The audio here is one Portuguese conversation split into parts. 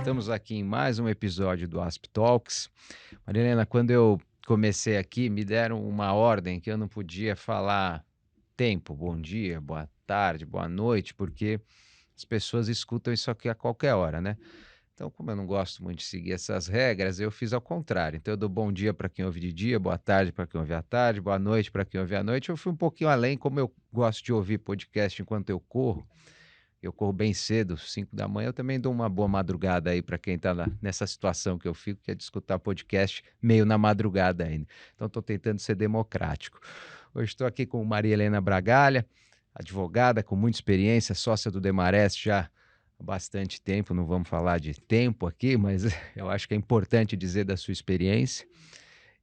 Estamos aqui em mais um episódio do Asp Talks. Marilena, quando eu comecei aqui, me deram uma ordem que eu não podia falar tempo, bom dia, boa tarde, boa noite, porque as pessoas escutam isso aqui a qualquer hora, né? Então, como eu não gosto muito de seguir essas regras, eu fiz ao contrário. Então, eu dou bom dia para quem ouve de dia, boa tarde para quem ouve à tarde, boa noite para quem ouve à noite. Eu fui um pouquinho além, como eu gosto de ouvir podcast enquanto eu corro. Eu corro bem cedo, 5 da manhã. Eu também dou uma boa madrugada aí para quem está nessa situação que eu fico, que é de escutar podcast meio na madrugada ainda. Então, estou tentando ser democrático. Hoje estou aqui com Maria Helena Bragalha, advogada com muita experiência, sócia do Demarest já há bastante tempo. Não vamos falar de tempo aqui, mas eu acho que é importante dizer da sua experiência.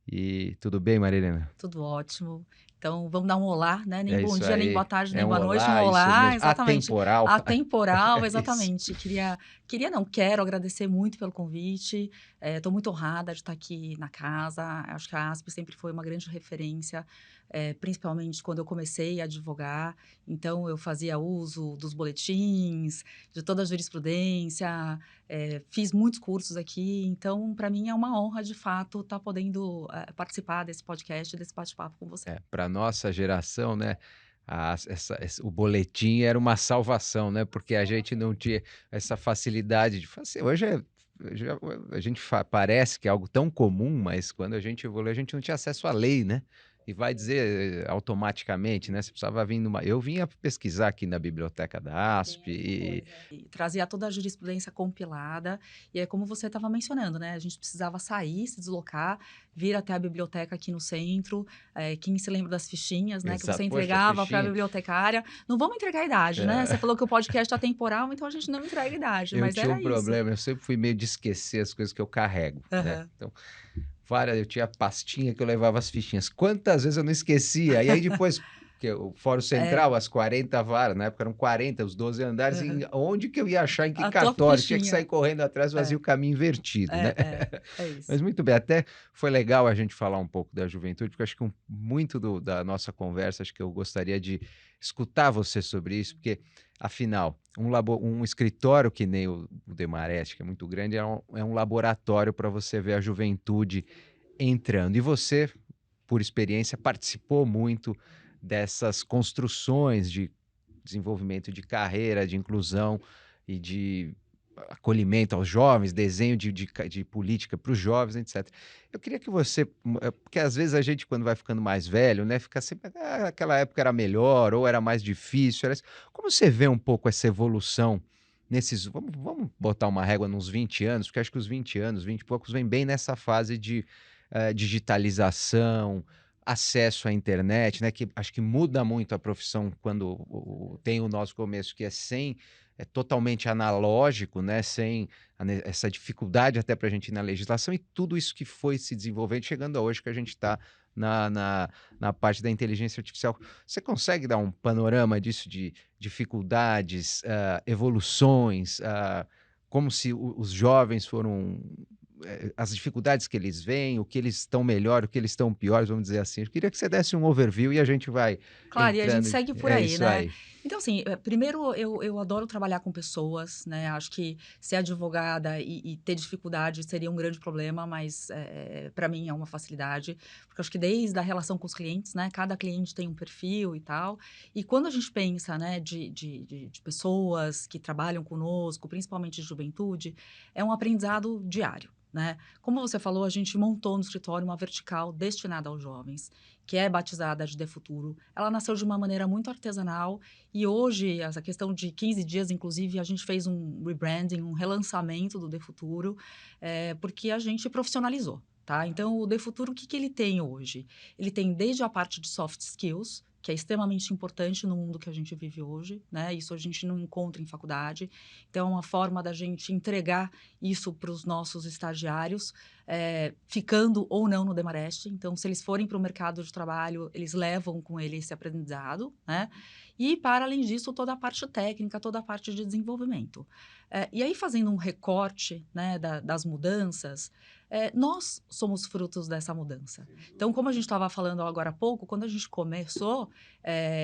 E tudo bem, Maria Helena? Tudo ótimo. Então, vamos dar um olá, né? Nem É bom isso dia, nem boa aí. tarde, É nem um boa noite, um olá, isso olá, mesmo. exatamente. Atemporal. Atemporal, Isso. exatamente. Não, quero agradecer muito pelo convite. Estou muito honrada de estar aqui na casa. Acho que a ASP sempre foi uma grande referência, principalmente quando eu comecei a advogar. Então, eu fazia uso dos boletins, de toda a jurisprudência, fiz muitos cursos aqui. Então, para mim é uma honra, de fato, estar podendo participar desse podcast, desse bate-papo com você. Para nossa geração, né, o boletim era uma salvação, né, porque a gente não tinha essa facilidade de fazer. Hoje já a gente parece que é algo tão comum, mas quando a gente evoluiu, a gente não tinha acesso à lei, né, e vai dizer automaticamente, né, você precisava vir numa eu vinha pesquisar aqui na biblioteca da Tem ASP essa e coisa. E trazia toda a jurisprudência compilada, e é como você estava mencionando, né, a gente precisava sair, se deslocar, vir até a biblioteca aqui no centro, quem se lembra das fichinhas, né, que você exato, poxa, entregava para a fichinha. bibliotecária. Não vamos entregar a idade, né, você falou que o podcast é atemporal, então a gente não entrega a idade, Eu mas tinha um era isso. problema, eu sempre fui meio de esquecer as coisas que eu carrego, né. Aham. Então, eu tinha pastinha que eu levava as fichinhas. Quantas vezes eu não esquecia? E aí depois, que o Fórum É, Central, as 40 varas, na época eram 40, os 12 andares, aham. onde que eu ia achar, em que A tua cartório? Tinha que fichinha. sair correndo atrás, fazia É, o caminho invertido, né. é isso. Mas muito bem, até foi legal a gente falar um pouco da juventude, porque eu acho que muito da nossa conversa, acho que eu gostaria de escutar você sobre isso, porque, afinal, um escritório que nem o Demarest, que é muito grande, é um laboratório para você ver a juventude entrando. E você, por experiência, participou muito dessas construções de desenvolvimento de carreira, de inclusão e de acolhimento aos jovens, desenho de política para os jovens, etc. Eu queria que você, porque às vezes a gente, quando vai ficando mais velho, né, fica sempre, aquela época era melhor, ou era mais difícil. Como você vê um pouco essa evolução nesses, vamos botar uma régua nos 20 anos, porque acho que os 20 anos, 20 e poucos, vem bem nessa fase de digitalização, acesso à internet, né, que acho que muda muito a profissão quando tem o nosso começo, que é sem, é totalmente analógico, né, sem essa dificuldade até para a gente ir na legislação, e tudo isso que foi se desenvolvendo, chegando a hoje que a gente está na parte da inteligência artificial. Você consegue dar um panorama disso, de dificuldades, evoluções, como se os jovens foram, as dificuldades que eles veem, o que eles estão melhor, o que eles estão piores, vamos dizer assim. Eu queria que você desse um overview e a gente vai Claro, e a gente entrando. segue por É aí, isso né. aí. Então, assim, primeiro eu adoro trabalhar com pessoas, né, acho que ser advogada e ter dificuldade seria um grande problema, mas, pra mim é uma facilidade, porque acho que desde a relação com os clientes, né, cada cliente tem um perfil e tal, e quando a gente pensa, né, de pessoas que trabalham conosco, principalmente de juventude, é um aprendizado diário, né. Como você falou, a gente montou no escritório uma vertical destinada aos jovens, que é batizada de Futuro. Ela nasceu de uma maneira muito artesanal e hoje, essa questão de 15 dias, inclusive, a gente fez um rebranding, um relançamento do Futuro, porque a gente profissionalizou, tá? Então, o Futuro, o que que ele tem hoje? Ele tem desde a parte de soft skills, que é extremamente importante no mundo que a gente vive hoje, né? Isso a gente não encontra em faculdade. Então, é uma forma da gente entregar isso para os nossos estagiários, ficando ou não no Demarest. Então, se eles forem para o mercado de trabalho, eles levam com ele esse aprendizado, né? E, para além disso, toda a parte técnica, toda a parte de desenvolvimento. E aí, fazendo um recorte, né, das mudanças, nós somos frutos dessa mudança. Então, como a gente estava falando agora há pouco, quando a gente começou,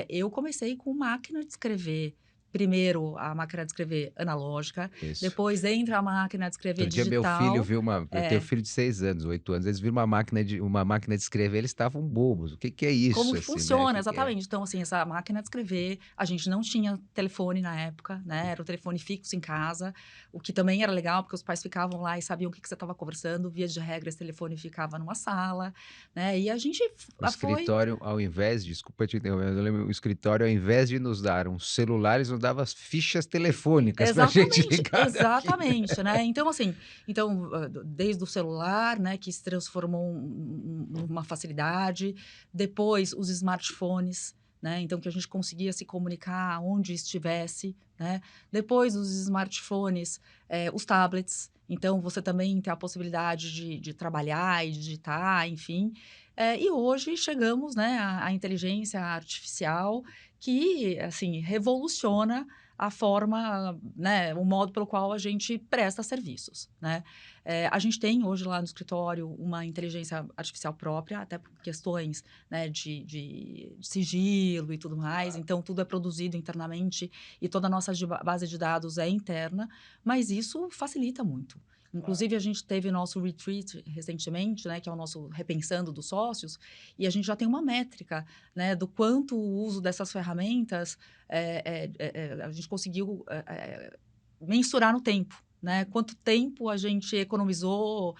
eu comecei com máquina de escrever, primeiro a máquina de escrever analógica, Isso. depois entra a máquina de escrever Outro dia meu filho digital. viu eu tenho É. filho de 6 anos, 8 anos, eles viram uma máquina de escrever, eles estavam bobos. O que que é Como isso, que assim, né, o funciona, que que é? exatamente. Então, assim, essa máquina de escrever, a gente não tinha telefone na época, né, era o telefone fixo em casa, o que também era legal, porque os pais ficavam lá e sabiam o que que você estava conversando, via de regra, esse telefone ficava numa sala, né, e a gente O foi escritório, ao invés desculpa te interromper, mas eu lembro, o escritório, ao invés de nos dar uns celulares, nos dava as fichas telefônicas pra gente exatamente, ligar aqui. exatamente, né. Então, assim, então, desde o celular, né, que se transformou numa facilidade, depois os smartphones, né, então que a gente conseguia se comunicar onde estivesse, né. Depois os smartphones, os tablets, então você também tem a possibilidade de trabalhar e digitar, enfim. E hoje chegamos, né, à inteligência artificial que, assim, revoluciona a forma, né, o modo pelo qual a gente presta serviços, né. A gente tem hoje lá no escritório uma inteligência artificial própria, até por questões, né, de sigilo e tudo mais, então tudo é produzido internamente e toda a nossa base de dados é interna, mas isso facilita muito. Inclusive a gente teve nosso retreat recentemente, né, que é o nosso repensando dos sócios, e a gente já tem uma métrica, né, do quanto o uso dessas ferramentas a gente conseguiu, mensurar no tempo, né, quanto tempo a gente economizou,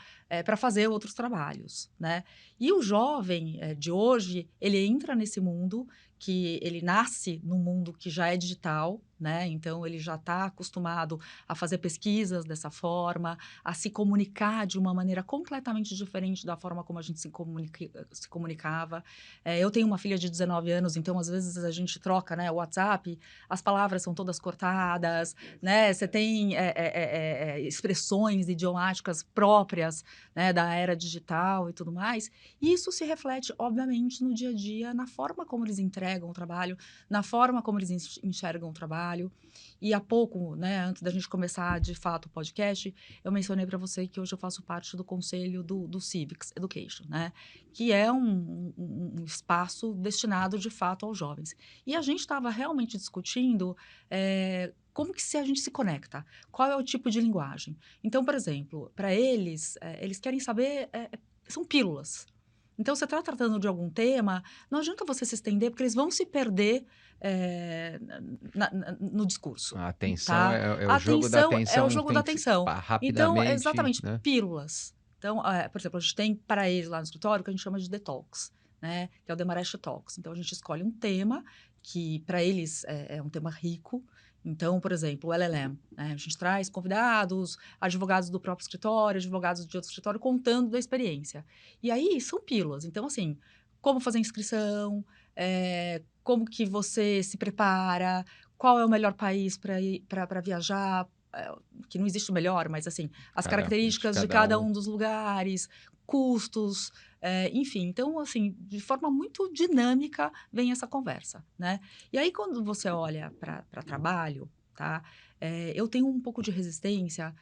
pra fazer outros trabalhos, né. E o jovem, de hoje, ele entra nesse mundo que ele nasce num mundo que já é digital, né, então ele já está acostumado a fazer pesquisas dessa forma, a se comunicar de uma maneira completamente diferente da forma como a gente se comunicava. Eu tenho uma filha de 19 anos, então às vezes a gente troca, né, o WhatsApp, as palavras são todas cortadas, né, você tem, expressões idiomáticas próprias, né, da era digital e tudo mais, e isso se reflete, obviamente, no dia a dia, na forma como eles entregam o trabalho, na forma como eles enxergam o trabalho. E há pouco, né, antes da gente começar de fato o podcast, eu mencionei para você que hoje eu faço parte do conselho do Civics Education, né, que é um espaço destinado de fato aos jovens. E a gente estava realmente discutindo, como que a gente se conecta, qual é o tipo de linguagem. Então, por exemplo, para eles, eles querem saber, são pílulas. Então, você está tratando de algum tema, não adianta você se estender, porque eles vão se perder, no discurso, A atenção tá? é A o jogo da atenção é o atenção, jogo da tem que se atenção. Então, rapidamente, exatamente, né. pílulas. Então, por exemplo, a gente tem para eles lá no escritório o que a gente chama de detox, né, que é o Demarest Talks. Então, a gente escolhe um tema que para eles é um tema rico. Então, por exemplo, o LLM, né, a gente traz convidados, advogados do próprio escritório, advogados de outro escritório, contando da experiência. E aí são pílulas. Então, assim, como fazer inscrição, como que você se prepara, qual é o melhor país para ir para viajar, que não existe o melhor, mas assim, as De características de cada cada um. um dos lugares, custos, enfim. Então, assim, de forma muito dinâmica vem essa conversa, né. E aí quando você olha para trabalho, tá, eu tenho um pouco de resistência,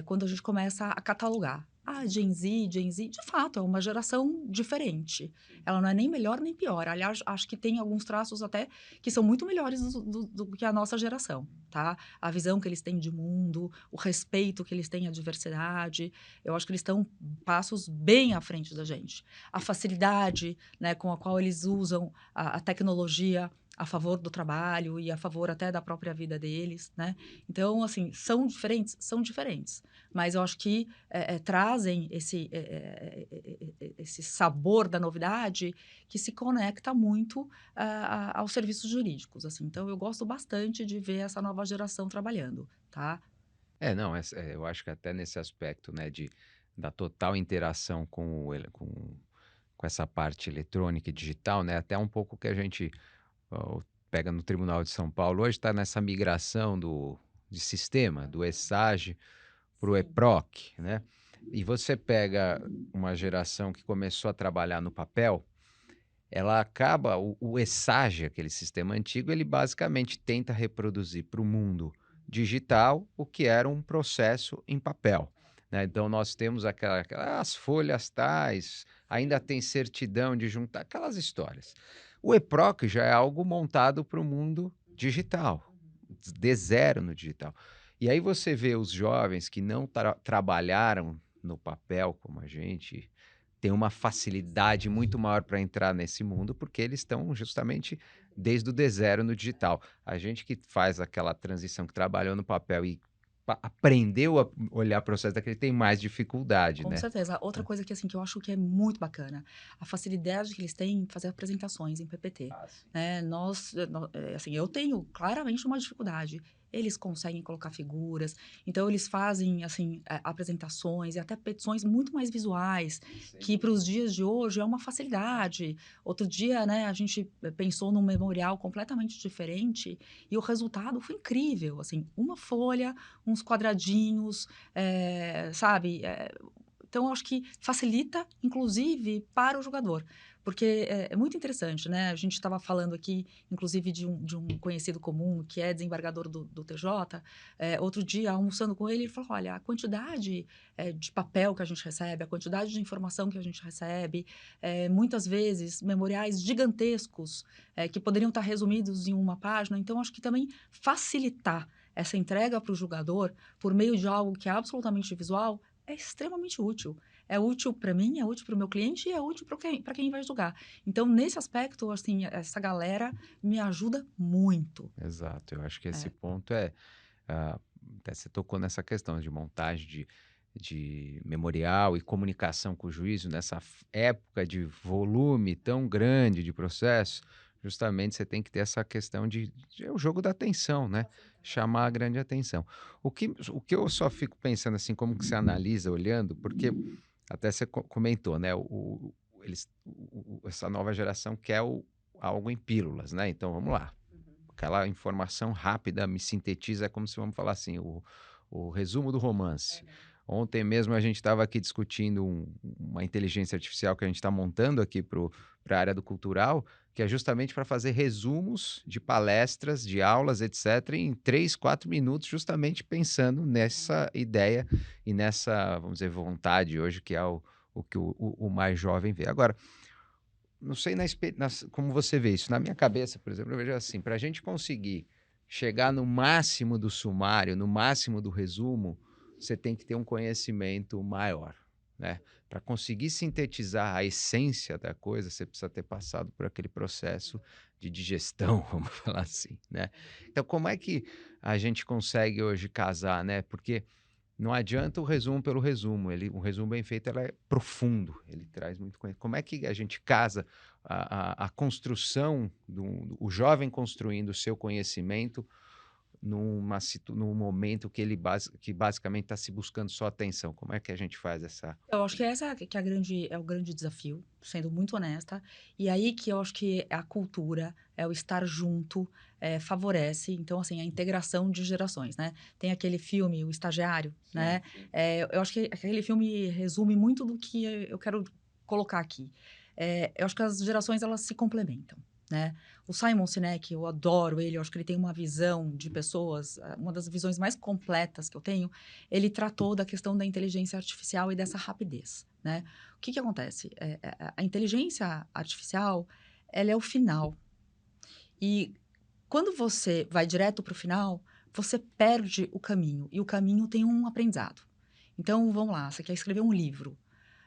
quando a gente começa a catalogar. Ah, Gen Z, de fato, é uma geração diferente. Ela não é nem melhor nem pior. Aliás, acho que tem alguns traços até que são muito melhores do que a nossa geração, tá? A visão que eles têm de mundo, o respeito que eles têm à diversidade. Eu acho que eles estão passos bem à frente da gente. A facilidade, né, com a qual eles usam a tecnologia a favor do trabalho e a favor até da própria vida deles, né? Então, assim, são diferentes? São diferentes. Mas eu acho que trazem esse sabor da novidade que se conecta muito aos serviços jurídicos, assim. Então eu gosto bastante de ver essa nova geração trabalhando, tá? É, não, eu acho que até nesse aspecto, né, da total interação com com essa parte eletrônica e digital, né, até um pouco que a gente, pega no Tribunal de São Paulo hoje, está nessa migração de sistema, do ESAGE para o Sim. EPROC, né. E você pega uma geração que começou a trabalhar no papel, ela acaba o ESAGE, aquele sistema antigo, ele basicamente tenta reproduzir para o mundo digital o que era um processo em papel, né. Então nós temos as folhas tais, ainda tem certidão de juntar, aquelas histórias. O EPROC já é algo montado para o mundo digital. de zero no digital. E aí você vê os jovens que não trabalharam no papel como a gente, tem uma facilidade muito maior para entrar nesse mundo, porque eles estão justamente desde o de zero no digital. A gente que faz aquela transição, que trabalhou no papel e aprendeu a olhar processo daquele, tem mais dificuldade, Com né? certeza. Outra coisa que, assim, que eu acho que é muito bacana, a facilidade que eles têm em fazer apresentações em PPT, Ah, sim. né. Assim, eu tenho claramente uma dificuldade. Eles conseguem colocar figuras, então eles fazem, assim, apresentações e até petições muito mais visuais, Sem que para dúvida. os dias de hoje é uma facilidade. Outro dia, né, a gente pensou num memorial completamente diferente e o resultado foi incrível, assim, uma folha, uns quadradinhos, sabe, então eu acho que facilita, inclusive, para o jogador, porque é muito interessante, né, a gente estava falando aqui, inclusive, de um conhecido comum que é desembargador do TJ, outro dia almoçando com ele, ele falou: "Olha, a quantidade, de papel que a gente recebe, a quantidade de informação que a gente recebe, muitas vezes memoriais gigantescos, que poderiam estar resumidos em uma página, então acho que também facilitar essa entrega para o jogador, por meio de algo que é absolutamente visual, é extremamente útil. É útil para mim, é útil para o meu cliente e é útil para quem vai jogar. Então, nesse aspecto, assim, essa galera me ajuda muito. Exato, eu acho que esse É. ponto ah, até você tocou nessa questão de montagem de memorial e comunicação com o juízo nessa época de volume tão grande de processo, justamente você tem que ter essa questão é o jogo da atenção, né? Chamar a grande atenção. O que eu só fico pensando assim, como que você analisa olhando, porque até você comentou, né? Essa nova geração quer algo em pílulas, né? Então vamos lá. Aquela informação rápida me sintetiza, é como se, vamos falar assim, o resumo do romance. Ontem mesmo a gente estava aqui discutindo uma inteligência artificial que a gente está montando aqui para a área do cultural, que é justamente para fazer resumos de palestras, de aulas, etc., em 3, 4 minutos, justamente pensando nessa ideia e nessa, vamos dizer, vontade hoje, que é o que o mais jovem vê. Agora, não sei como você vê isso. Na minha cabeça, por exemplo, eu vejo assim: para a gente conseguir chegar no máximo do sumário, no máximo do resumo, você tem que ter um conhecimento maior, né? Para conseguir sintetizar a essência da coisa, você precisa ter passado por aquele processo de digestão, vamos falar assim, né? Então, como é que a gente consegue hoje casar, né? Porque não adianta o resumo pelo resumo, um resumo bem feito ela é profundo, ele traz muito conhecimento. Como é que a gente casa a construção o jovem construindo o seu conhecimento num momento que que basicamente está se buscando só atenção? Como é que a gente faz essa. Eu acho que essa que é a grande é o grande desafio, sendo muito honesta, e aí que eu acho que a cultura, é o estar junto, favorece, então, assim, a integração de gerações, né. Tem aquele filme, O Estagiário, né, Sim, sim. eu acho que aquele filme resume muito do que eu quero colocar aqui. Eu acho que as gerações, elas se complementam, né. O Simon Sinek, eu adoro ele, eu acho que ele tem uma visão de pessoas, uma das visões mais completas que eu tenho, ele tratou da questão da inteligência artificial e dessa rapidez, né. O que que acontece? A inteligência artificial, ela é o final. E quando você vai direto para o final, você perde o caminho, e o caminho tem um aprendizado. Então, vamos lá, você quer escrever um livro.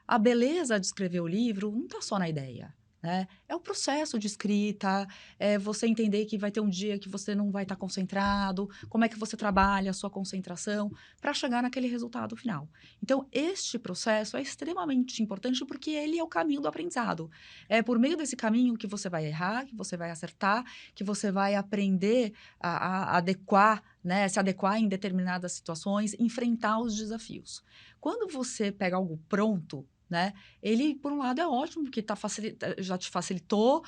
A beleza de escrever o livro não está só na ideia, né, é o processo de escrita, é você entender que vai ter um dia que você não vai estar concentrado, como é que você trabalha a sua concentração para chegar naquele resultado final. Então, este processo é extremamente importante, porque ele é o caminho do aprendizado. É por meio desse caminho que você vai errar, que você vai acertar, que você vai aprender a adequar, né, se adequar em determinadas situações, enfrentar os desafios. Quando você pega algo pronto, né, ele, por um lado, é ótimo, porque já te facilitou,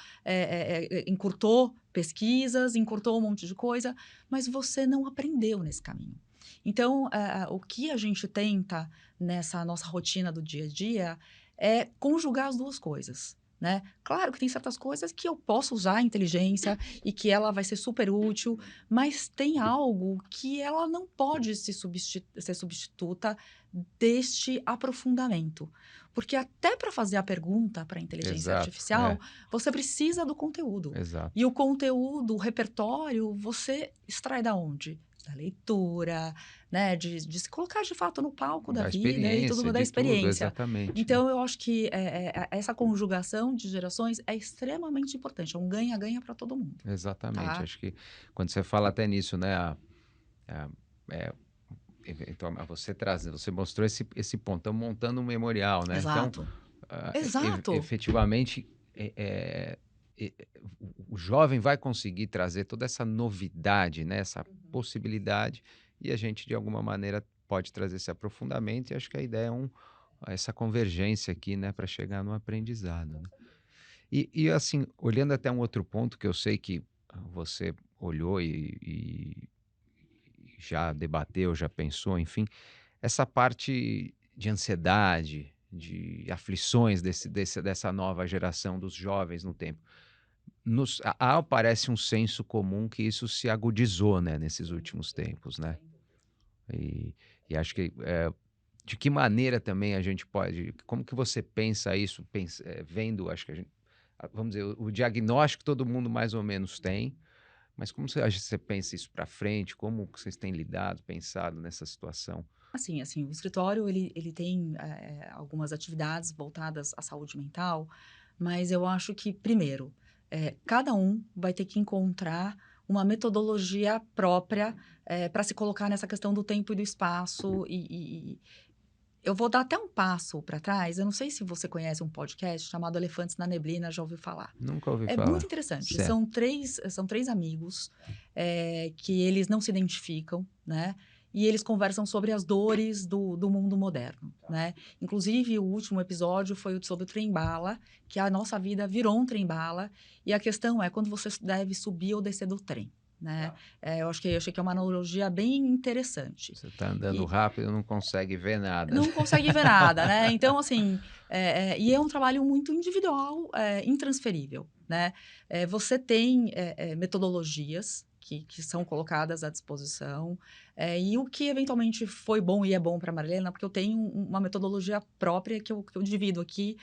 encurtou pesquisas, encurtou um monte de coisa, mas você não aprendeu nesse caminho. Então, o que a gente tenta nessa nossa rotina do dia a dia é conjugar as 2 coisas, né? Claro que tem certas coisas que eu posso usar a inteligência e que ela vai ser super útil, mas tem algo que ela não pode ser substituta deste aprofundamento. Porque até para fazer a pergunta para a inteligência Exato, artificial, você precisa do conteúdo. E exato. o conteúdo, o repertório, você extrai da onde? Da leitura, né? De se colocar de fato no palco da Da vida e tudo experiência, da de tudo, experiência. exatamente, né. Então, eu acho que essa conjugação de gerações é extremamente importante. É um ganha-ganha para todo mundo, Exatamente. tá? Acho que quando você fala até nisso, né, a eh, então você mostrou esse ponto, estamos montando um memorial, né, então, Exato. Exato. efetivamente, eh eh, e o jovem vai conseguir trazer toda essa novidade, né, essa Uhum. possibilidade, e a gente de alguma maneira pode trazer esse aprofundamento e acho que a ideia é essa convergência aqui, né, para chegar no aprendizado, Com né. certeza. Assim, olhando até um outro ponto que eu sei que você olhou e já debateu, já pensou, enfim, essa parte de ansiedade, de aflições dessa nova geração dos jovens no tempo. Parece um senso comum que isso se agudizou, né, nesses Sem últimos dúvida, tempos, né? sem dúvida. E, e acho que de que maneira também a gente pode, como que você pensa isso, vendo, acho que vamos dizer, o diagnóstico todo mundo mais ou menos tem, mas como você pensa isso para frente? Como que vocês têm lidado, pensado nessa situação? Assim, o escritório ele tem, algumas atividades voltadas à saúde mental, mas eu acho que primeiro, cada um vai ter que encontrar uma metodologia própria, para se colocar nessa questão do tempo e do espaço e eu vou dar até um passo para trás, eu não sei se você conhece um podcast chamado Elefantes na Neblina, já ouviu falar? Nunca ouvi É muito falar. interessante, Certo. são três amigos, que eles não se identificam, né, e eles conversam sobre as dores do mundo moderno, né. Inclusive o último episódio foi sobre o trem-bala, que a nossa vida virou um trem-bala, e a questão é quando você deve subir ou descer do trem, né. Eu achei que é uma analogia bem interessante. Você está andando E rápido, não consegue ver nada, né? não consegue ver nada, né. Então, assim, e é um trabalho muito individual, intransferível, né. Você tem, metodologias que são colocadas à disposição, e o que eventualmente foi bom e é bom para a Marilena, porque eu tenho uma metodologia própria que eu divido aqui,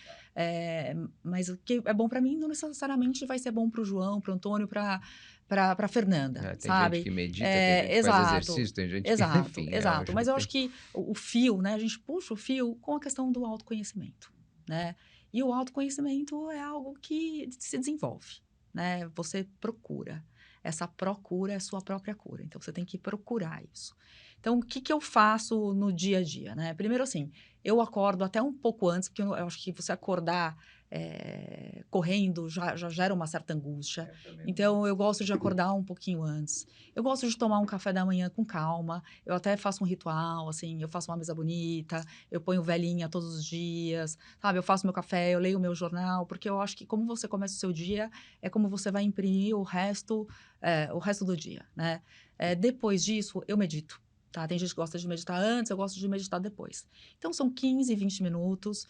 mas o que é bom para mim não necessariamente vai ser bom para o João, para o Antônio, para a Fernanda, É, tem gente sabe. que medita, tem gente que faz Exato, exercício, tem gente que, exato, enfim, eu exato. acho que Mas eu tem. acho que o fio, né, a gente puxa o fio com a questão do autoconhecimento, né. E o autoconhecimento é algo que se desenvolve, né, você procura. Essa procura é sua própria cura, então você tem que procurar isso. Então o que que eu faço no dia a dia, né. Primeiro, assim, eu acordo até um pouco antes, porque eu acho que você acordar, correndo já gera uma certa angústia, então eu gosto de acordar um pouquinho antes. Eu gosto de tomar um café da manhã com calma, eu até faço um ritual, assim, eu faço uma mesa bonita, eu ponho velinha todos os dias, sabe, eu faço meu café, eu leio o meu jornal, porque eu acho que como você começa o seu dia, é como você vai imprimir o resto do dia, né. Depois disso, eu medito, tá. Tem gente que gosta de meditar antes, eu gosto de meditar depois. Então são 15, 20 minutos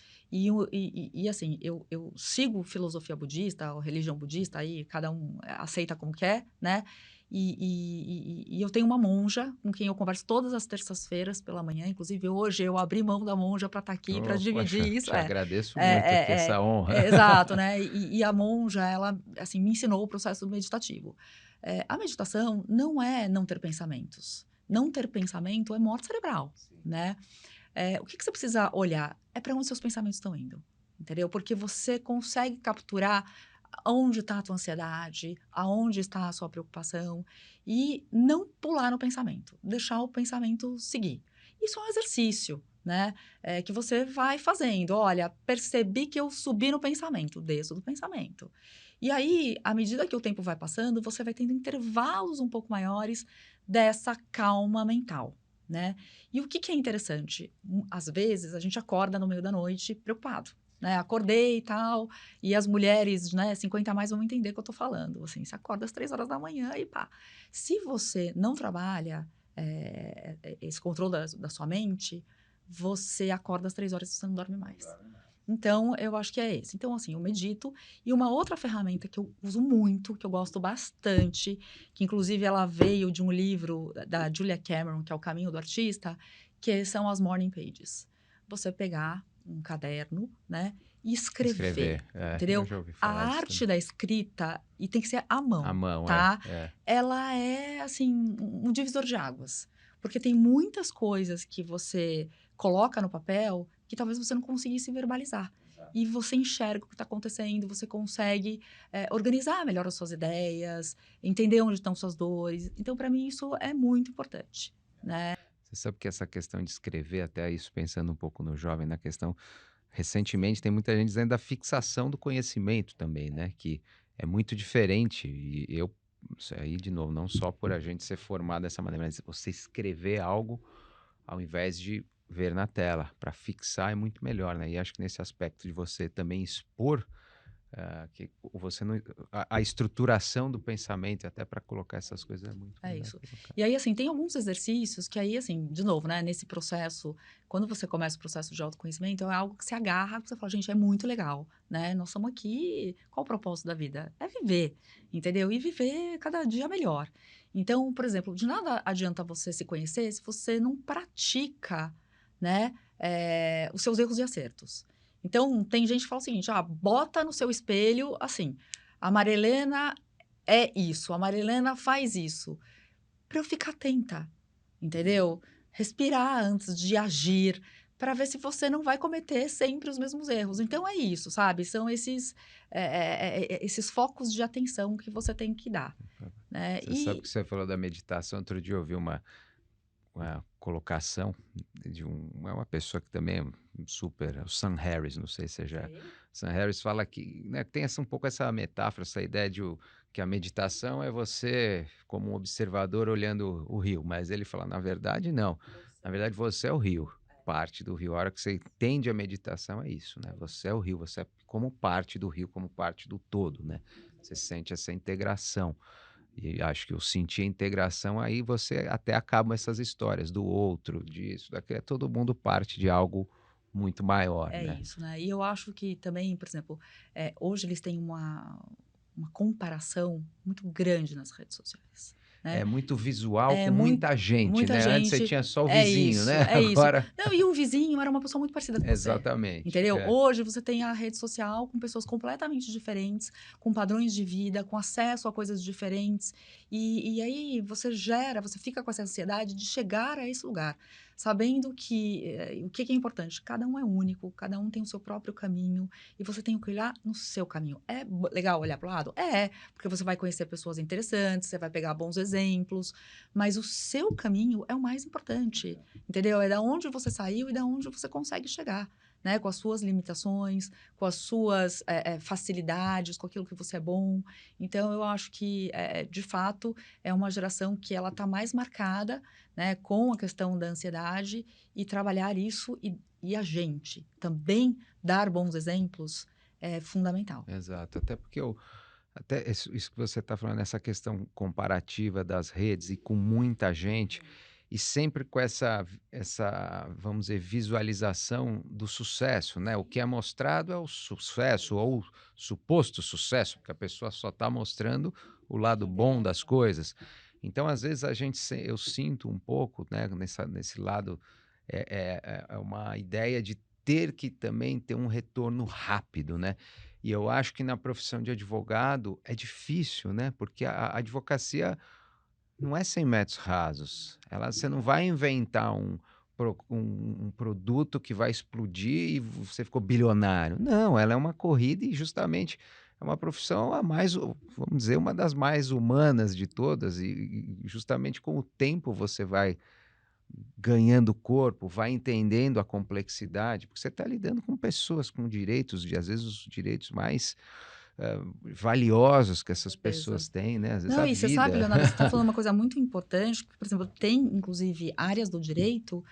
assim, eu sigo filosofia budista ou religião budista, aí cada um aceita como quer, né. E eu tenho uma monja com quem eu converso todas as terças-feiras pela manhã, inclusive hoje eu abri mão da monja para estar aqui, para Oh, dividir poxa, isso. te agradeço muito aqui É, é, essa honra. exato, né. E a monja, ela, assim, me ensinou o processo meditativo. A meditação não é não ter pensamentos. Não ter pensamento é morte cerebral, né. O que que você precisa olhar? É para onde seus pensamentos estão indo, entendeu? Porque você consegue capturar aonde está a tua ansiedade, aonde está a sua preocupação, e não pular no pensamento, deixar o pensamento seguir. Isso é um exercício, né, que você vai fazendo. Olha, percebi que eu subi no pensamento, desço do pensamento. E aí, à medida que o tempo vai passando, você vai tendo intervalos um pouco maiores dessa calma mental, né. E o que que é interessante? Às vezes, a gente acorda no meio da noite preocupado, né, acordei e tal, e as mulheres, né, 50 a mais vão entender o que eu tô falando, assim, você acorda às 3 horas da manhã e pá. Se você não trabalha, esse controle da sua mente, você acorda às 3 horas e você não dorme mais. Então, eu acho que é esse. Então, assim, eu medito. E uma outra ferramenta que eu uso muito, que eu gosto bastante, que inclusive ela veio de um livro da Julia Cameron, que é O Caminho do Artista, que são as morning pages. Você pegar um caderno, né, e escrever, Escrever, eu entendeu? já ouvi A falar disso também. arte da escrita, e tem que ser à À mão, mão, tá? é. Ela é, assim, um divisor de águas. Porque tem muitas coisas que você coloca no papel que talvez você não conseguisse verbalizar. E você enxerga o que está acontecendo, você consegue organizar melhor as suas ideias, entender onde estão suas dores. Então, para mim, isso é muito importante, né? Você sabe que essa questão de escrever, até isso pensando um pouco no jovem, na questão recentemente tem muita gente dizendo da fixação do conhecimento também, né, que é muito diferente e eu isso aí de novo, não só por a gente ser formado dessa maneira, mas você escrever algo ao invés de ver na tela, para fixar é muito melhor, né, e acho que nesse aspecto de você também expor, que você não a estruturação do pensamento até para colocar essas coisas é muito É melhor isso. colocar. E aí, assim, tem alguns exercícios que aí, assim, de novo, né, nesse processo, quando você começa o processo de autoconhecimento, é algo que se agarra, que você fala, gente, é muito legal, né? Nós estamos aqui, qual o propósito da vida? É viver, entendeu? E viver cada dia melhor. Então, por exemplo, de nada adianta você se conhecer se você não pratica, né, os seus erros e acertos. Então, tem gente que fala o seguinte, bota no seu espelho, assim, a Marilena é isso, a Marilena faz isso. Para eu ficar atenta, entendeu? Respirar antes de agir, para ver se você não vai cometer sempre os mesmos erros. Então é isso, sabe? São esses focos de atenção que você tem que dar, né? Você sabe que você falou da meditação, outro dia eu ouvi uma colocação de uma pessoa que também é um super, o Sam Harris, não sei se você já. Sei. Sam Harris fala que, né, tem um pouco essa metáfora, essa ideia de que a meditação é você como um observador olhando o rio, mas ele fala, na verdade, não. Na verdade, você é o rio, parte do rio. A hora que você entende a meditação é isso, né? Você é o rio, você é como parte do rio, como parte do todo, né? Você sente essa integração. E acho que eu senti a integração, aí você até acabam essas histórias do outro, disso, daquilo, é todo mundo parte de algo muito maior, É né. isso, né? E eu acho que também, por exemplo, hoje eles têm uma comparação muito grande nas redes sociais, né? É muito visual É com muita gente, muita né, antes você gente, tinha só o é vizinho, né, isso, é isso. agora Não, e o vizinho era uma pessoa muito parecida com você, exatamente, entendeu? é. Hoje você tem a rede social com pessoas completamente diferentes, com padrões de vida, com acesso a coisas diferentes, e aí você fica com essa ansiedade de chegar a esse lugar, sabendo que, o que que é importante, cada um é único, cada um tem o seu próprio caminho, e você tem que olhar no seu caminho. É legal olhar para o lado? É, porque você vai conhecer pessoas interessantes, você vai pegar bons exemplos, mas o seu caminho é o mais importante, entendeu? É da onde você saiu e da onde você consegue chegar, né? Com as suas limitações, com as suas facilidades, com aquilo que você é bom. Então, eu acho que, de fato, é uma geração que ela está mais marcada, né, com a questão da ansiedade e trabalhar isso e a gente também dar bons exemplos é fundamental. Exato, até porque até isso que você está falando, essa questão comparativa das redes e com muita gente, e sempre com essa, vamos dizer, visualização do sucesso, né? O que é mostrado é o sucesso ou suposto sucesso, porque a pessoa só está mostrando o lado bom das coisas. Então, às vezes, eu sinto um pouco, né, nesse lado, é uma ideia de ter que também ter um retorno rápido, né? E eu acho que na profissão de advogado é difícil, né, porque a advocacia não é 100 metros rasos. Você não vai inventar um produto que vai explodir e você ficou bilionário. Não, ela é uma corrida e justamente é uma profissão vamos dizer, uma das mais humanas de todas e justamente com o tempo você vai ganhando corpo, vai entendendo a complexidade, porque você está lidando com pessoas com direitos, às vezes os direitos mais valiosos que essas Certeza. pessoas têm, né? Às vezes Não, a e você sabe, vida. Leonardo, você está falando uma coisa muito importante, que, por exemplo, tem inclusive áreas do direito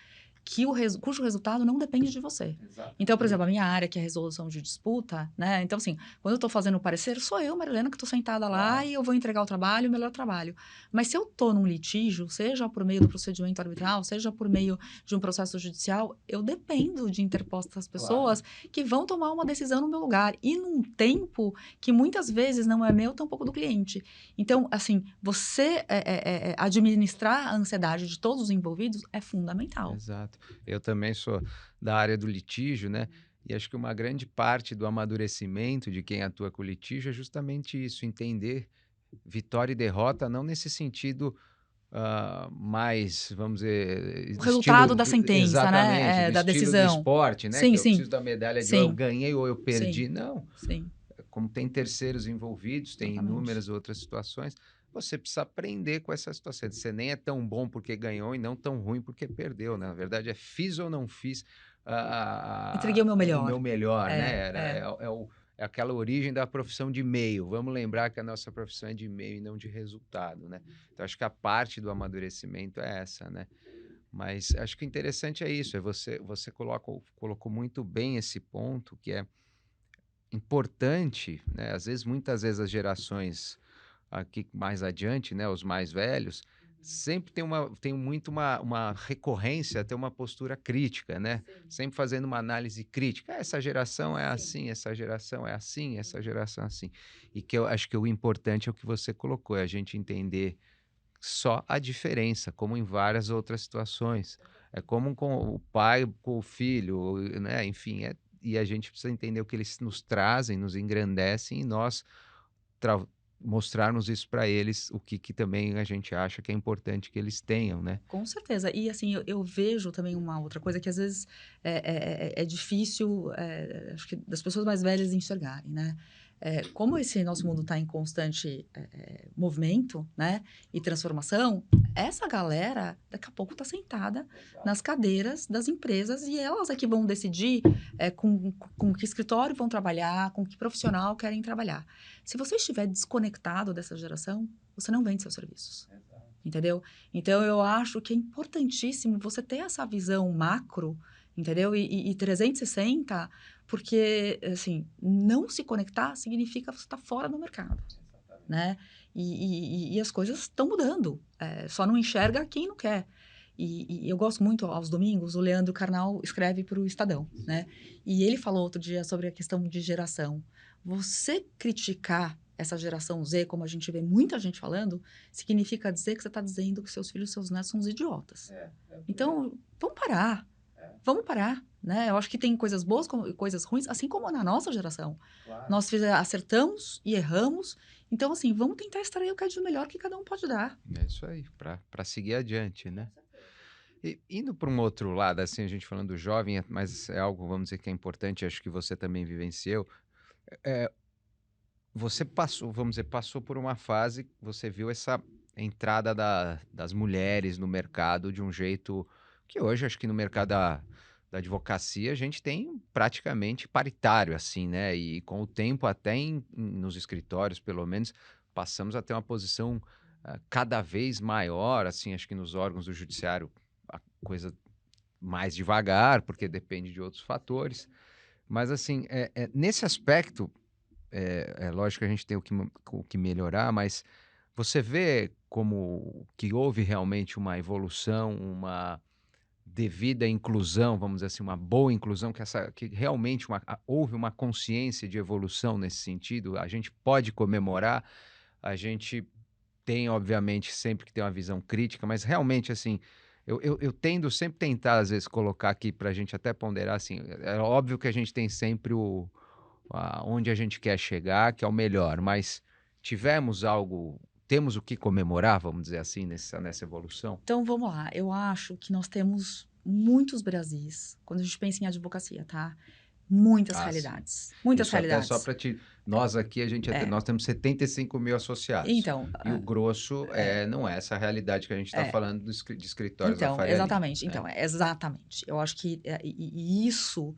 cujo resultado não depende de você. Então, por exemplo, a minha área, que é a resolução de disputa, né? Então, assim, quando eu estou fazendo o parecer, sou eu, Marilena, que estou sentada lá e eu vou entregar o trabalho, o melhor trabalho. Mas se eu estou num litígio, seja por meio do procedimento arbitral, seja por meio de um processo judicial, eu dependo de interpostas pessoas que vão tomar uma decisão no meu lugar. E num tempo que muitas vezes não é meu, tampouco do cliente. Então, assim, você administrar a ansiedade de todos os envolvidos é fundamental. Exato. Eu também sou da área do litígio, né? E acho que uma grande parte do amadurecimento de quem atua com litígio é justamente isso, entender vitória e derrota, não nesse sentido mais, vamos dizer, O resultado da sentença, exatamente, né? do Da estilo do decisão. esporte, né? Sim, Que eu sim, preciso da medalha de ou eu sim, ganhei ou eu sim, perdi. Não, sim, como tem terceiros envolvidos, tem exatamente. inúmeras outras situações, você precisa aprender com essa situação. Você nem é tão bom porque ganhou e não tão ruim porque perdeu, né? Na verdade, é fiz ou não fiz Entreguei o meu o melhor. meu melhor, né? É, é. É aquela origem da profissão de meio. Vamos lembrar que a nossa profissão é de meio e não de resultado, né? Então, acho que a parte do amadurecimento é essa, né? Mas acho que o interessante é isso, você colocou muito bem esse ponto, que é importante, né? Às vezes, muitas vezes as gerações aqui mais adiante, né, os mais velhos, sempre tem muito uma recorrência, ter uma postura crítica, né? Sempre fazendo uma análise crítica. "Ah, essa geração é assim, essa geração é assim, essa geração é assim." E que eu acho que o importante é o que você colocou, é a gente entender só a diferença, como em várias outras situações. É como com o pai com o filho, né? Enfim, e a gente precisa entender o que eles nos trazem, nos engrandecem e nós tra mostrarmos isso para eles, o que também a gente acha que é importante que eles tenham, né. Com certeza. E assim, eu vejo também uma outra coisa que às vezes é difícil, acho que das pessoas mais velhas enxergarem, né? Como esse nosso mundo está em constante movimento, né, e transformação, essa galera daqui a pouco está sentada nas cadeiras das empresas e elas é que vão decidir com que escritório vão trabalhar, com que profissional querem trabalhar. Se você estiver desconectado dessa geração, você não vende seus serviços. Entendeu? Então, eu acho que é importantíssimo você ter essa visão macro, entendeu? E 360, porque, assim, não se conectar significa você estar fora do mercado, né? E as coisas estão mudando. Só não enxerga quem não quer. E eu gosto muito, aos domingos, o Leandro Carnal escreve para o Estadão, né? E ele falou outro dia sobre a questão de geração. Você criticar essa geração Z, como a gente vê muita gente falando, significa dizer que você está dizendo que seus filhos e seus netos são uns idiotas. Então, vamos parar. Vamos parar, né? Eu acho que tem coisas boas e coisas ruins, assim como na nossa geração. Nós acertamos e erramos. Então, assim, vamos tentar extrair o que é de melhor que cada um pode dar. É isso aí, para seguir adiante, né. E indo para um outro lado, assim, a gente falando do jovem, mas é algo, vamos dizer, que é importante, acho que você também vivenciou, eh, você passou, vamos dizer, passou por uma fase, você viu essa entrada das mulheres no mercado de um jeito que hoje acho que no mercado da advocacia a gente tem praticamente paritário, assim, né? E com o tempo, até nos escritórios, pelo menos, passamos a ter uma posição cada vez maior, assim, acho que nos órgãos do judiciário a coisa mais devagar, porque depende de outros fatores. Mas, assim, nesse aspecto, é lógico que a gente tem o que melhorar, mas você vê como que houve realmente uma evolução, uma devida inclusão, vamos dizer assim, uma boa inclusão, que realmente houve uma consciência de evolução nesse sentido? A gente pode comemorar, a gente tem, obviamente, sempre que ter uma visão crítica, mas realmente, assim, eu tendo sempre tentar, às vezes, colocar aqui para a gente até ponderar, assim, é óbvio que a gente tem sempre onde a gente quer chegar, que é o melhor, mas temos o que comemorar, vamos dizer assim, nessa evolução? Então, vamos lá. Eu acho que nós temos muitos Brasis, quando a gente pensa em advocacia, tá? Muitas Ah, sim. realidades. Muitas Isso até só realidades. para te nós aqui, É. nós temos 75.000 associados, Então, e o grosso, não é essa realidade que a gente está é. falando de escritórios da Então, Faria Lima, exatamente. né. Então, exatamente. Eu acho que e isso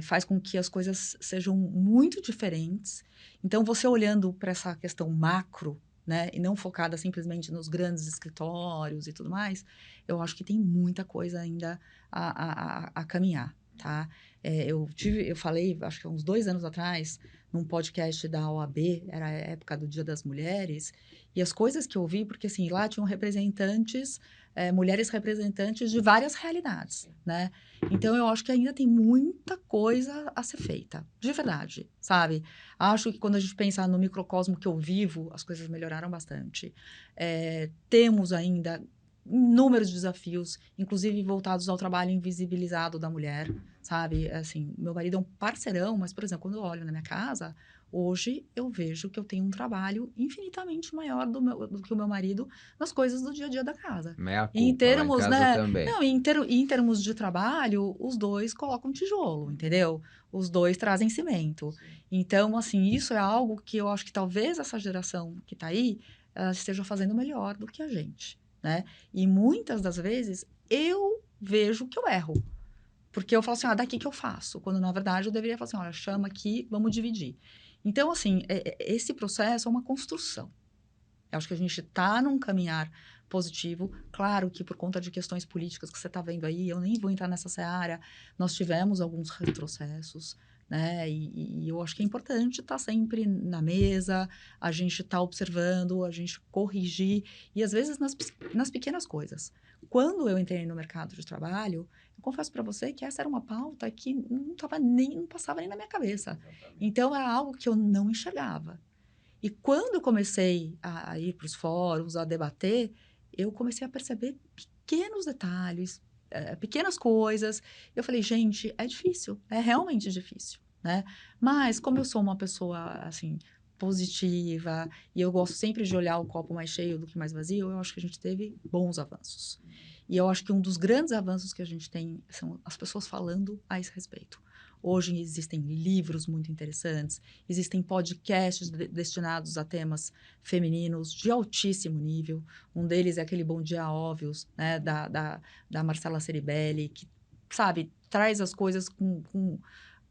faz com que as coisas sejam muito diferentes. Então, você olhando para essa questão macro, né, e não focada simplesmente nos grandes escritórios e tudo mais, eu acho que tem muita coisa ainda a caminhar, tá? Eu falei, acho que há uns 2 anos atrás, num podcast da OAB, era a época do Dia das Mulheres, e as coisas que eu vi, porque assim, lá tinham representantes, mulheres representantes de várias realidades, né? Então eu acho que ainda tem muita coisa a ser feita, de verdade, sabe? Acho que quando a gente pensa no microcosmo que eu vivo, as coisas melhoraram bastante. Temos ainda inúmeros desafios, inclusive voltados ao trabalho invisibilizado da mulher, sabe? Assim, meu marido é um parceirão, mas, por exemplo, quando eu olho na minha casa, hoje eu vejo que eu tenho um trabalho infinitamente maior do que o meu marido nas coisas do dia a dia da casa. Meia E em culpa, lá em termos, casa né? também. Não, em termos de trabalho, os dois colocam tijolo, entendeu? Os dois trazem cimento. Então, assim, isso é algo que eu acho que talvez essa geração que está aí esteja fazendo melhor do que a gente, né? E muitas das vezes eu vejo que eu erro. Porque eu falo assim, daqui que eu faço. Quando, na verdade, eu deveria falar assim, olha, chama aqui, vamos dividir. Então, assim, esse processo é uma construção. Eu acho que a gente está num caminhar positivo. Claro que por conta de questões políticas que você está vendo aí, eu nem vou entrar nessa seara, nós tivemos alguns retrocessos, né? E eu acho que é importante estar sempre na mesa, a gente estar observando, a gente corrigir, e às vezes nas pequenas coisas. Quando eu entrei no mercado de trabalho, eu confesso para você que essa era uma pauta que não passava nem na minha cabeça. Então, era algo que eu não enxergava. E quando eu comecei a ir para os fóruns, a debater, eu comecei a perceber pequenos detalhes, pequenas coisas. Eu falei, gente, é difícil, é realmente difícil, né? Mas como eu sou uma pessoa, assim, positiva, e eu gosto sempre de olhar o copo mais cheio do que mais vazio, eu acho que a gente teve bons avanços. E eu acho que um dos grandes avanços que a gente tem são as pessoas falando a esse respeito. Hoje existem livros muito interessantes, existem podcasts destinados a temas femininos de altíssimo nível. Um deles é aquele Bom Dia Óbvios, né, da Marcela Ceribelli, que, sabe, traz as coisas com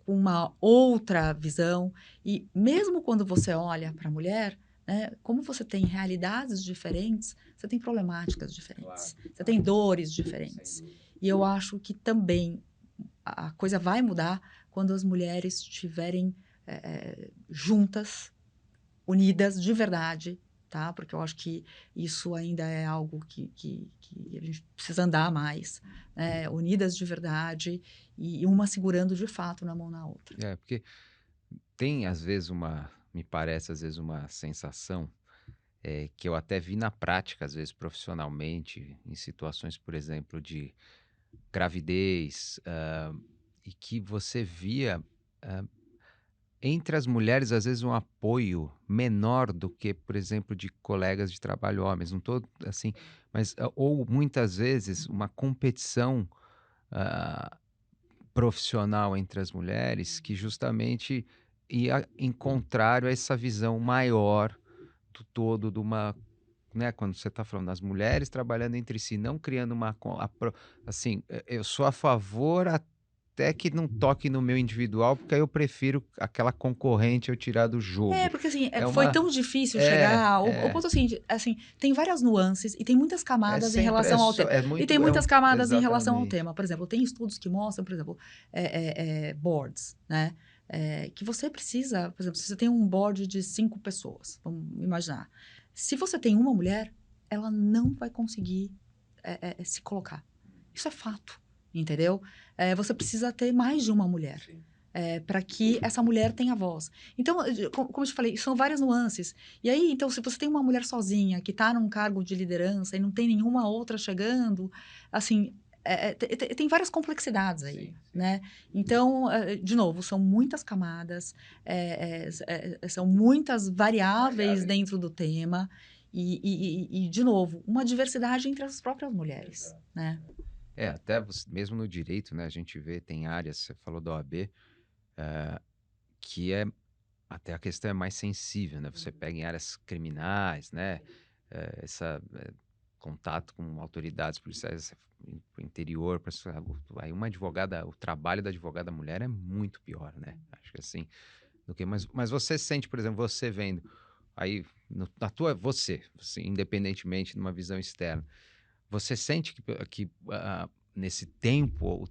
uma outra visão. E mesmo quando você olha para a mulher, né, como você tem realidades diferentes, você tem problemáticas diferentes, você tem dores diferentes. E eu acho que também a coisa vai mudar quando as mulheres estiverem juntas, unidas de verdade, tá? Porque eu acho que isso ainda é algo que a gente precisa andar mais, né? Unidas de verdade e uma segurando de fato na mão na outra. É, porque tem às vezes me parece às vezes uma sensação, que eu até vi na prática, às vezes profissionalmente, em situações, por exemplo, de gravidez, e que você via, hã, entre as mulheres, às vezes, um apoio menor do que, por exemplo, de colegas de trabalho homens. Não estou assim, mas ou muitas vezes uma competição, hã, profissional entre as mulheres que justamente ia em contrário a essa visão maior do todo de uma, né, quando você está falando das mulheres trabalhando entre si, não criando uma assim, eu sou a favor até que não toque no meu individual, porque aí eu prefiro aquela concorrente eu tirar do jogo. Porque assim, É foi uma tão difícil é, chegar ao é, ponto assim, assim, tem várias nuances e tem muitas é camadas em sempre relação ao tema. é E tem muito muitas camadas em relação ao exatamente. tema. Por exemplo, tem estudos que mostram, por exemplo, boards, né? Que você precisa, por exemplo, se você tem um board de 5 pessoas, vamos imaginar. Se você tem uma mulher, ela não vai conseguir se colocar. Isso é fato, entendeu? Você precisa ter mais de uma mulher para que essa mulher tenha voz. Então, como eu te falei, são várias nuances. E aí, então, se você tem uma mulher sozinha que está num cargo de liderança e não tem nenhuma outra chegando, assim, tem várias complexidades aí, né? Então, de novo, são muitas camadas, são muitas variáveis dentro do tema e, de novo, uma diversidade entre as próprias mulheres, né? É, até mesmo no direito, né, a gente vê, tem áreas, você falou da OAB, que é até a questão é mais sensível, né, você pega em áreas criminais, né, essa, contato com autoridades policiais para o interior, pra aí uma advogada, o trabalho da advogada mulher é muito pior, né, acho que assim, do que mas você sente, por exemplo, você vendo, aí, na tua, você, assim, independentemente de uma visão externa, você sente que nesse tempo,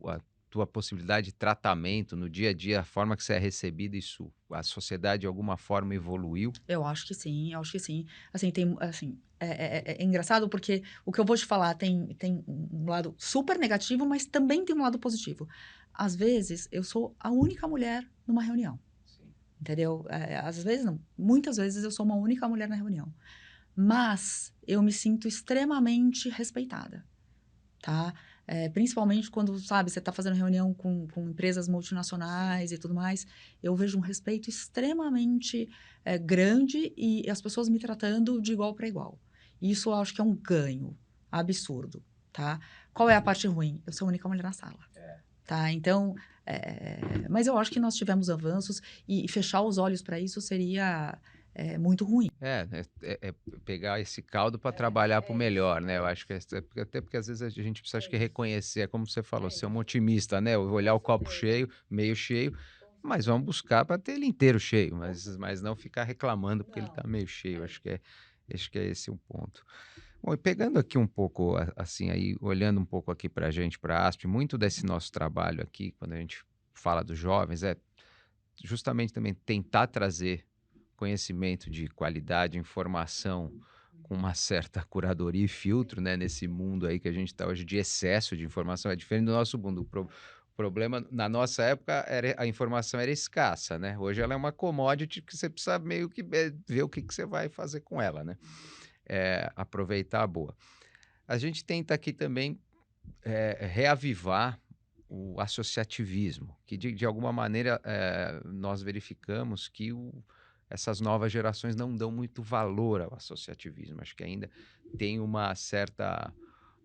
a tua possibilidade de tratamento no dia a dia, a forma que você é recebido, isso, a sociedade de alguma forma evoluiu? Eu acho que sim, eu acho que sim. Assim, tem assim, é engraçado porque o que eu vou te falar tem um lado super negativo, mas também tem um lado positivo. Às vezes, eu sou a única mulher numa reunião, Sim. entendeu? Às vezes não, muitas vezes eu sou uma única mulher na reunião, mas eu me sinto extremamente respeitada. Tá? Principalmente quando, sabe, você está fazendo reunião com empresas multinacionais e tudo mais, eu vejo um respeito extremamente grande e as pessoas me tratando de igual para igual. Isso eu acho que é um ganho absurdo, tá? Qual é a parte ruim? Eu sou a única mulher na sala, tá? Então, mas eu acho que nós tivemos avanços e fechar os olhos para isso seria muito ruim. É pegar esse caldo para trabalhar para o melhor, né, eu acho que até porque às vezes a gente precisa acho que reconhecer, é como você falou, ser um otimista, né, olhar o copo cheio, meio cheio, mas vamos buscar para ter ele inteiro cheio, mas não ficar reclamando porque ele está meio cheio, acho que é esse o ponto. Bom, e pegando aqui um pouco, assim, aí olhando um pouco aqui para a gente, para a ASP, muito desse nosso trabalho aqui, quando a gente fala dos jovens, é justamente também tentar trazer conhecimento de qualidade, informação com uma certa curadoria e filtro, né, nesse mundo aí que a gente está hoje de excesso de informação, é diferente do nosso mundo. O problema, na nossa época, a informação era escassa, né? Hoje ela é uma commodity que você precisa meio que ver o que, que você vai fazer com ela, né? Aproveitar a boa. A gente tenta aqui também reavivar o associativismo, que de alguma maneira nós verificamos que essas novas gerações não dão muito valor ao associativismo. Acho que ainda tem uma certa.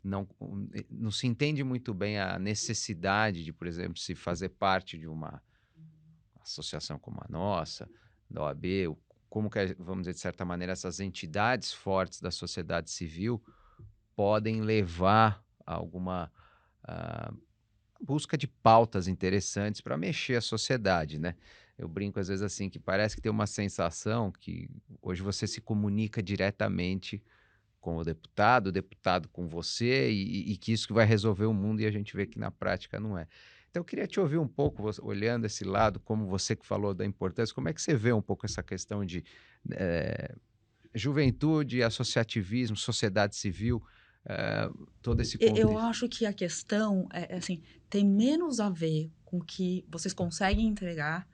Não se entende muito bem a necessidade de, por exemplo, se fazer parte de uma associação como a nossa, da OAB, como que, vamos dizer, de certa maneira, essas entidades fortes da sociedade civil podem levar a alguma ah, busca de pautas interessantes para mexer a sociedade, né? Eu brinco às vezes assim que parece que tem uma sensação que hoje você se comunica diretamente com o deputado com você e que isso que vai resolver o mundo e a gente vê que na prática não é. Então eu queria te ouvir um pouco, olhando esse lado, como você que falou da importância, como é que você vê um pouco essa questão de eh, juventude, associativismo, sociedade civil, eh, todo esse Eu contexto. acho que a questão assim, tem menos a ver com o que vocês conseguem entregar,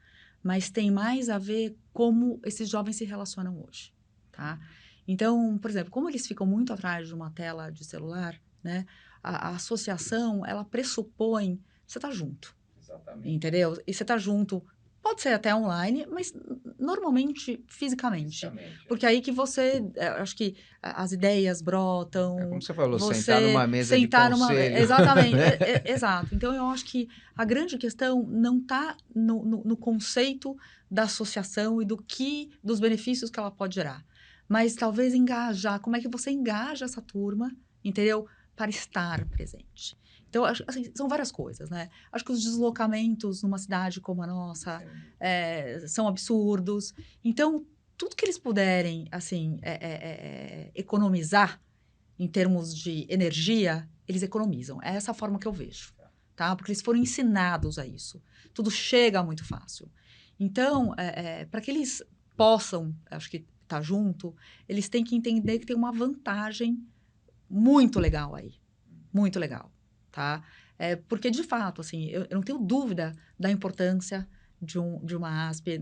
mas tem mais a ver como esses jovens se relacionam hoje, tá? Então, por exemplo, como eles ficam muito atrás de uma tela de celular, né? A associação, ela pressupõe você tá junto, Exatamente. entendeu? E você tá junto, pode ser até online, mas normalmente fisicamente. Fisicamente, é. Porque aí que você, acho que as ideias É como brotam, você falou, sentar você numa mesa de sentar numa. conselho, Exatamente, né. exato. Então eu acho que a grande questão não está no conceito da associação e dos benefícios que ela pode gerar. Mas talvez engajar, como é que você engaja essa turma, entendeu? Para estar presente. Então, assim, são várias coisas, né? Acho que os deslocamentos numa cidade como a nossa são absurdos. Então, tudo que eles puderem, assim, economizar em termos de energia, eles economizam. É essa a forma que eu vejo, tá? Porque eles foram ensinados a isso. Tudo chega muito fácil. Então, para que eles possam, acho que estar junto, eles têm que entender que tem uma vantagem muito legal aí, muito legal, tá? Porque, de fato, assim, eu não tenho dúvida da importância de uma ASP,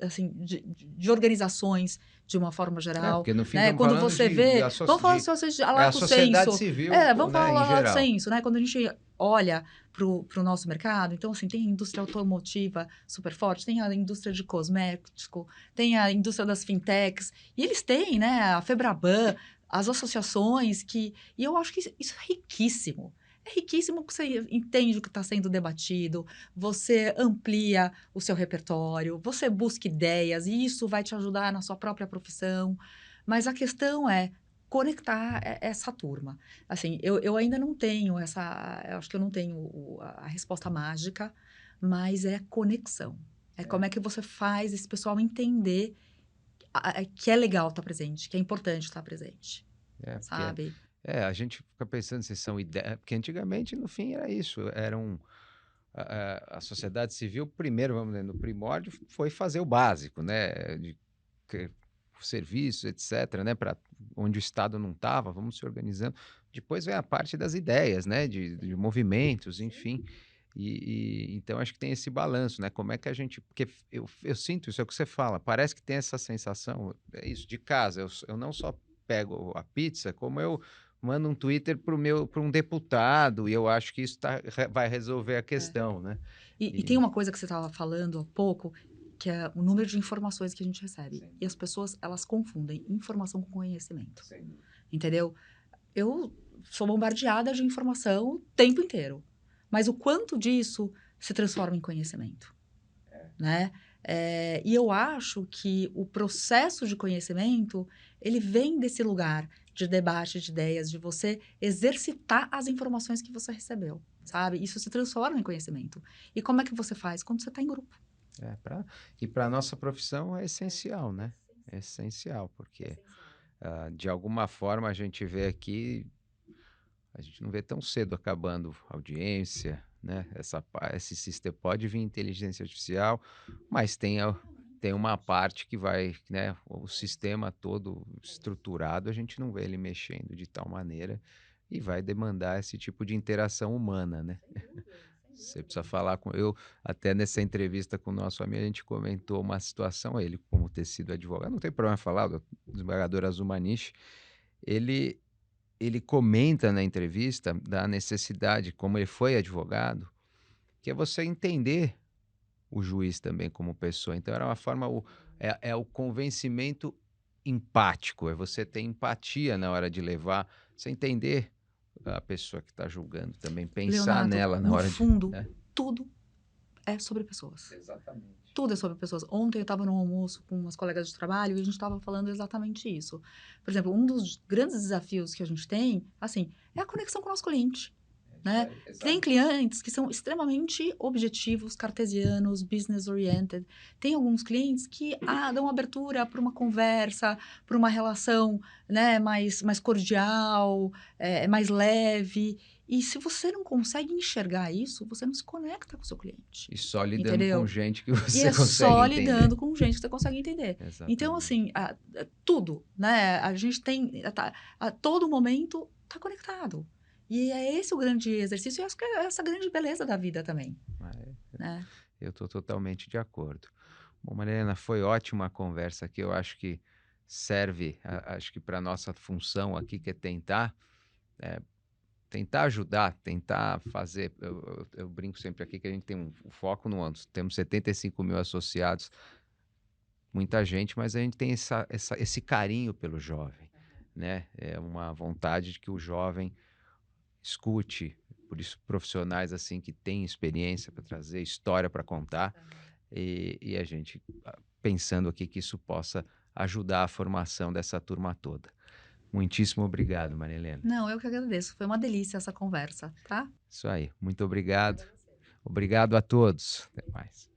assim, de organizações de uma forma geral, Porque no fim né? estamos Quando falando você vê, vamos falar só é a lato sociedade sensu, civil, vamos né, falar em lato geral. sensu, né? Quando a gente olha para o nosso mercado, então, assim, tem a indústria automotiva super forte, tem a indústria de cosmético, tem a indústria das fintechs, e eles têm, né, a Febraban, as associações e eu acho que isso é riquíssimo. É riquíssimo porque você entende o que está sendo debatido, você amplia o seu repertório, você busca ideias e isso vai te ajudar na sua própria profissão. Mas a questão é conectar essa turma. Assim, eu ainda não tenho eu acho que eu não tenho a resposta mágica, mas é conexão. É como é que você faz esse pessoal entender que é legal estar presente, que é importante estar presente, Porque sabe? a gente fica pensando se são ideias, porque antigamente, no fim, era isso, a sociedade civil, primeiro, vamos dizer, no primórdio, foi fazer o básico, né, de que serviço, etc., né, para onde o Estado não estava, vamos se organizando. Depois vem a parte das ideias, né, de movimentos, enfim. Então acho que tem esse balanço, né? Como é que a gente. Porque eu sinto isso, é o que você fala, parece que tem essa sensação, é isso, de casa. Eu não só pego a pizza, como eu mando um Twitter para um deputado, e eu acho que isso vai resolver a É. questão, né? E tem E, uma coisa que você estava falando há pouco, que é o número de informações que a gente recebe. Sim. E as pessoas, elas confundem informação com conhecimento, Sim. entendeu? Eu sou bombardeada de informação o tempo inteiro. Mas o quanto disso se transforma em conhecimento, né? E eu acho que o processo de conhecimento, ele vem desse lugar de debate de ideias, de você exercitar as informações que você recebeu, sabe? Isso se transforma em conhecimento. E como é que você faz? Quando você está em grupo. e para a nossa profissão é essencial, né? É essencial, porque de alguma forma a gente vê aqui, a gente não vê tão cedo acabando audiência, né? Esse sistema pode vir inteligência artificial, mas tem uma parte que vai, né? O sistema todo estruturado, a gente não vê ele mexendo de tal maneira e vai demandar esse tipo de interação humana, né? Você precisa falar com eu até nessa entrevista com o nosso amigo, a gente comentou uma situação, ele como ter sido advogado, não tem problema falar, o desembargador Azul Maniche, ele ele comenta na entrevista da necessidade, como ele foi advogado, que é você entender o juiz também como pessoa. Então era uma forma, é o convencimento empático, é você ter empatia na hora de levar, você entender a pessoa que está julgando também, pensar Leonardo, nela na no hora de, fundo, né? tudo é sobre pessoas. Exatamente. Tudo é sobre pessoas. Ontem eu estava num almoço com umas colegas de trabalho e a gente estava falando exatamente isso. Por exemplo, um dos grandes desafios que a gente tem, assim, é a conexão com o nosso cliente, né? Tem clientes que são extremamente objetivos, cartesianos, business oriented. Tem alguns clientes que dão abertura para uma conversa, para uma relação, né, mais cordial, mais leve. E se você não consegue enxergar isso, você não se conecta com o seu cliente. E só lidando com Entendeu? gente que E você é consegue só entender. lidando com gente que você consegue entender. Então, Exatamente. assim, tudo, né? A gente tem, a todo momento, tá conectado. E é esse o grande exercício, e acho que é essa a grande beleza da vida também, Ah, né? eu estou totalmente de acordo. Bom, Mariana, foi ótima a conversa aqui. Eu acho que serve, acho que para nossa função aqui, que é eh, tentar ajudar, tentar fazer. Eu brinco sempre aqui que a gente tem um foco no ano. Temos 75 mil associados, muita gente, mas a gente tem esse carinho pelo jovem, né? É uma vontade de que o jovem escute, por isso profissionais assim que têm experiência para trazer, história para contar, e a gente pensando aqui que isso possa ajudar a formação dessa turma toda. Muitíssimo obrigado, Maria Helena. Não, eu que agradeço. Foi uma delícia essa conversa, tá? Isso aí, muito obrigado. Obrigado a todos. Até mais.